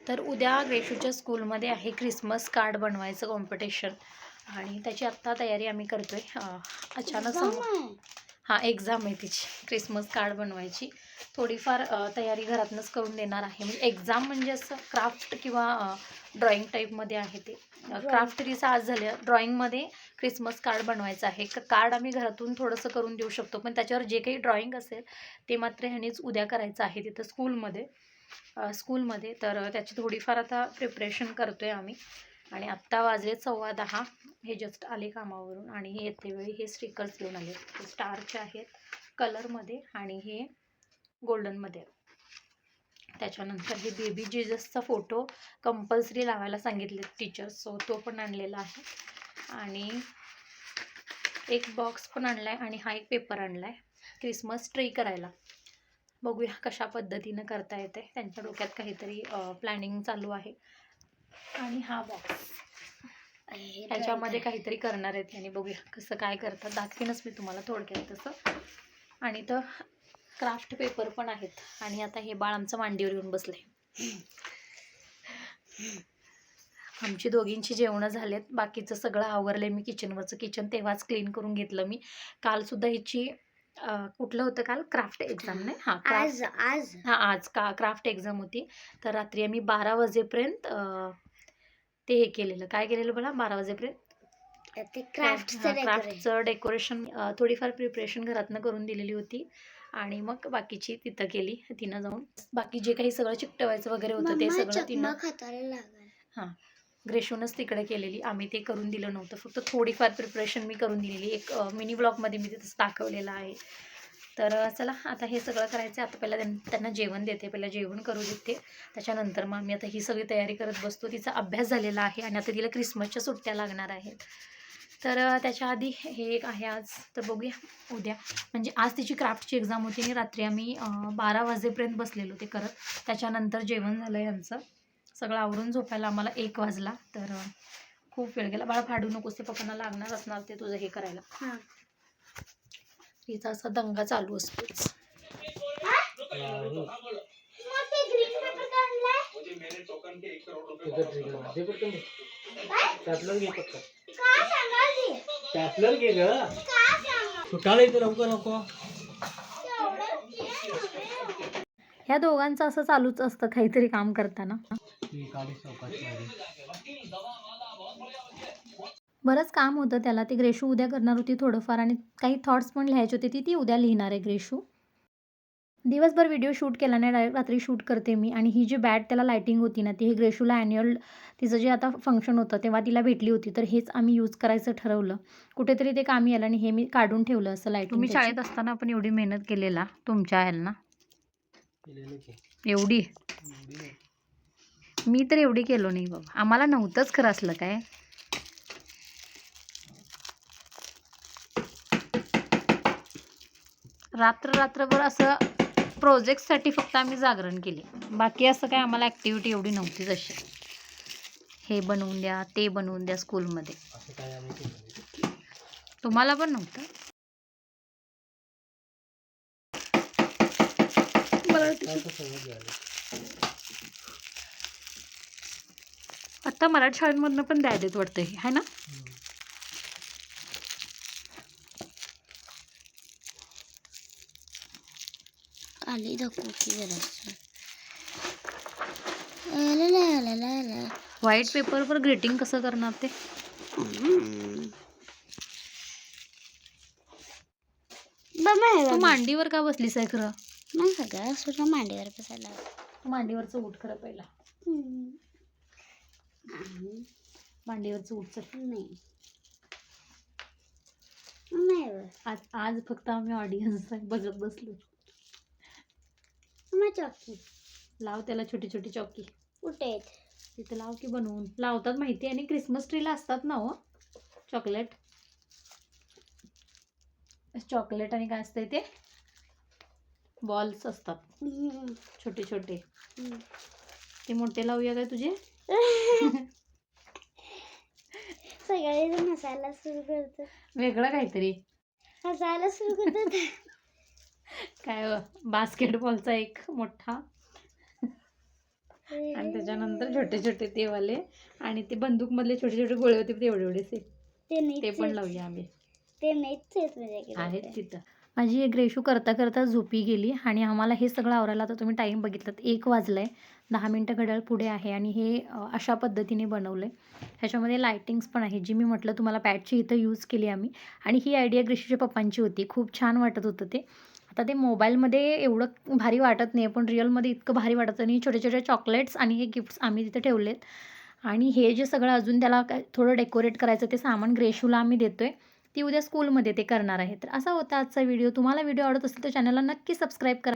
तर उद्या ग्रेशूच्या स्कूलमध्ये आहे क्रिसमस कार्ड बनवायचं कॉम्पिटिशन आणि त्याची आत्ता तयारी आम्ही करतोय. अचानक हां एक्झाम आहे तिची, क्रिसमस कार्ड बनवायची. थोडीफार तयारी घरातनंच करून देणार आहे. म्हणजे एक्झाम म्हणजे असं क्राफ्ट किंवा ड्रॉइंग टाईपमध्ये आहे ते. क्राफ्ट तिचं आज झालं, ड्रॉइंगमध्ये क्रिसमस कार्ड बनवायचं आहे. कार्ड आम्ही घरातून थोडंसं करून देऊ शकतो, पण त्याच्यावर जे काही ड्रॉइंग असेल ते मात्र ह्यानेच उद्या करायचं आहे तिथं स्कूलमध्ये. तर त्याची थोडीफार आता प्रिपरेशन करतो आहे आम्ही. आणि आत्ता वाजले 10:15. हे जस्ट आले कामावरून आणि हे येते वेळी हे स्टिकर्स घेऊन आले. हे स्टारचे आहेत कलरमध्ये आणि हे गोल्डनमध्ये. त्याच्यानंतर हे बेबी जीजसचा फोटो कंपल्सरी लावायला सांगितले टीचर्स, सो तो पण आणलेला आहे. आणि एक बॉक्स पण आणला आहे आणि हा एक पेपर आणला आहे क्रिसमस ट्री करायला. बघूया कशा पद्धतीनं करता येते. त्यांच्या डोक्यात काहीतरी प्लॅनिंग चालू आहे. आणि हा बॉक्स ह्याच्यामध्ये काहीतरी करणार आहेत आणि बघूया कसं काय करतात. दाखवीनच मी तुम्हाला थोडक्यात तसं. आणि तर क्राफ्ट पेपर पण आहेत. आणि आता हे बाळ आमचं मांडीवर येऊन बसले. आमची दोघींची जेवणं झालेत, बाकीचं सगळं आवरले मी. किचन तेव्हाच क्लीन करून घेतलं मी. कालसुद्धा हिची कुठलं होतं काल, क्राफ्ट एक्झाम नाही आज क्राफ्ट एक्झाम होती. तर रात्री आम्ही 12 वाजेपर्यंत ते हे केलेलं. काय केलेलं बघा, 12 वाजेपर्यंत ते क्राफ्टचं डेकोरेशन थोडीफार प्रिपरेशन घरातनं करून दिलेली होती. आणि मग बाकीची तिथं केली तिनं जाऊन. बाकी जे काही सगळं चिकटवायचं वगैरे होतं ते सगळं तिनं हां ग्रेशूनच तिकडे केलेली. आम्ही ते करून दिलं नव्हतं, फक्त थोडीफार प्रिपरेशन मी करून दिलेली. एक मिनी ब्लॉगमध्ये मी तिथंच दाखवलेलं आहे. तर चला आता हे सगळं करायचं. आता पहिला त्यांना जेवण देते, पहिला जेवण करू देते. त्याच्यानंतर मग आम्ही आता ही सगळी तयारी करत बसतो. तिचा अभ्यास झालेला आहे आणि आता तिला क्रिसमसच्या सुट्ट्या लागणार आहेत. तर त्याच्या आधी हे एक आहे आज. तर बघूया उद्या, म्हणजे आज तिची क्राफ्टची एक्झाम होती आणि रात्री आम्ही 12 वाजेपर्यंत बसलेलो ते करत. त्याच्यानंतर जेवण झालं आहे आमचं. सगळं आवरून झोपायला आम्हाला 1 वाजला. तर खूप वेळ गेला. बाळा फाडू नकोस, ते पप्पांना लागणार असणार ते तुझं हे करायला. तिचा असा दंगा चालू असतोच. ह्या दोघांचं असं चालूच असतं काहीतरी काम करताना. बरंच काम होतं त्याला. ते ग्रेशू उद्या करणार होती थोडंफार आणि काही थॉट्स पण लिहायची होती. ती उद्या लिहिणार आहे ग्रेशू. दिवसभर व्हिडिओ शूट केला नाही, डायरेक्ट रात्री शूट करते मी. आणि ही जी बॅट त्याला लायटिंग होती ना, ती हे ग्रेशूला ॲन्युअल तिचं जे आता फंक्शन होतं तेव्हा तिला भेटली होती. तर हेच आम्ही यूज करायचं ठरवलं. कुठेतरी ते कामी आलं आणि हे मी काढून ठेवलं असं लायटिंग. तुम्ही शाळेत असताना आपण एवढी मेहनत केलेला तुमच्या ह्याला एवढी मी तर एवढी केलो नाही बाबा. आम्हाला नव्हतंच खरं असलं काय. रात्रभर असं प्रोजेक्टसाठी फक्त आम्ही जागरण केले. बाकी असं काय आम्हाला ॲक्टिव्हिटी एवढी नव्हतीच अशी. हे बनवून द्या, ते बनवून द्या स्कूलमध्ये. तुम्हाला पण नव्हतं. आता मराठी शाळेमधनं पण द्याय देत वाटतं हे, आहे ना? आली दाखवू की जरा. व्हाईट पेपरवर ग्रीटिंग कसं करणार ते? तू मांडीवर का बसलीस आहे खरं? नाही सगळं सुद्धा मांडीवर बसायला. मांडीवरचं उठ खरं पहिला. मांडीवरचं उठचं नाही. आज फक्त आम्ही ऑडियन्स बघत बसलो. चॉकी लाव त्याला छोटी छोटी चॉकी. कुठे तिथं लाव की, बनवून लावतात माहिती. आणि क्रिसमस ट्रीला असतात ना हो चॉकलेट आणि काय असतंय ते बॉल्स असतात छोटे छोटे. ते मोठे लावूया काय तुझे? सगळे हसायला सुरू करतात. वेगळं काहीतरी हसायला सुरू करतात. काय बास्केटबॉलचा एक मोठा आणि त्याच्यानंतर छोटे छोटे ते वाले आणि ते बंदूकमधले छोटे छोटे गोळे होते ते एवढे एवढेसे ते पण लावूया आम्ही. ते नाहीच आहेत माझ्याकडे. आहेत तिथं. माझी ग्रेशू करता करता झोपी गेली आणि आम्हाला हे सगळं आवरायला आता तुम्ही टाईम बघितलात 1 वाजला आहे. 10 मिनटं घड्याळ पुढे आहे आणि हे अशा पद्धतीने बनवलं आहे. ह्याच्यामध्ये लायटिंग्स पण आहे जी मी म्हटलं तुम्हाला पॅडची इथं यूज केली आम्ही आणि ही आयडिया ग्रेशूच्या पप्पांची होती. खूप छान वाटत होतं ते. आता ते मोबाईलमध्ये एवढं भारी वाटत नाही पण रिअलमध्ये इतकं भारी वाटतं आणि छोटे छोटे चॉकलेट्स आणि हे गिफ्ट्स आम्ही तिथे ठेवलेत. आणि हे जे सगळं अजून त्याला काय थोडं डेकोरेट करायचं ते सामान ग्रेशूला आम्ही देतोय. ती उद्या स्कूलमध्ये ते करणार आहे. तर असा होता आजचा व्हिडिओ. तुम्हाला व्हिडिओ आवडत असेल तर चॅनलला नक्की सबस्क्राईब करा.